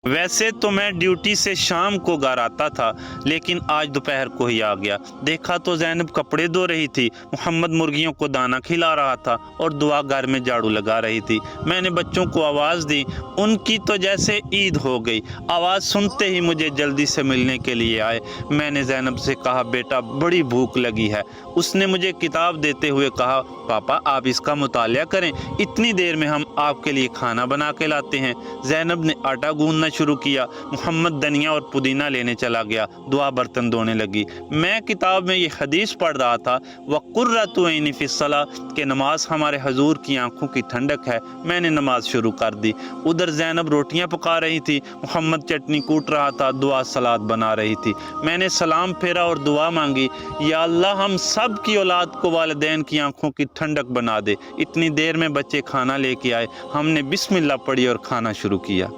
वैसे तो मैं ड्यूटी से शाम को घर आता था, लेकिन आज दोपहर को ही आ गया। देखा तो ज़ैनब कपड़े धो रही थी, मोहम्मद मुर्गियों को दाना खिला रहा था और दुआ घर में झाड़ू लगा रही थी। मैंने बच्चों को आवाज़ दी, उनकी तो जैसे ईद हो गई। आवाज़ सुनते ही मुझे जल्दी से मिलने के लिए आए। मैंने ज़ैनब से कहा, बेटा बड़ी भूख लगी है। उसने मुझे किताब देते हुए कहा, पापा आप इसका मुतालिया करें, इतनी देर में हम आपके लिए खाना बना के लाते हैं। ज़ैनब ने आटा गूंदना शुरू किया। मोहम्मद धनिया और पुदीना लेने चला गया। दुआ बर्तन धोने लगी। मैं किताब में ये हदीस पढ़ रहा था, वक़ुर्रतु ऐनी फ़िस्सलाह, कि नमाज हमारे हजूर की आंखों की ठंडक है। मैंने नमाज शुरू कर दी। उधर ज़ैनब रोटियां पका रही थी, मोहम्मद चटनी कूट रहा था, दुआ सलाद बना रही थी। मैंने सलाम फेरा और दुआ मांगी, या अल्लाह हम सब की औलाद को वालिदैन की आंखों की ठंडक बना दे। इतनी देर में बच्चे खाना लेके आए। हमने बिस्मिल्लाह पढ़ी और खाना शुरू किया।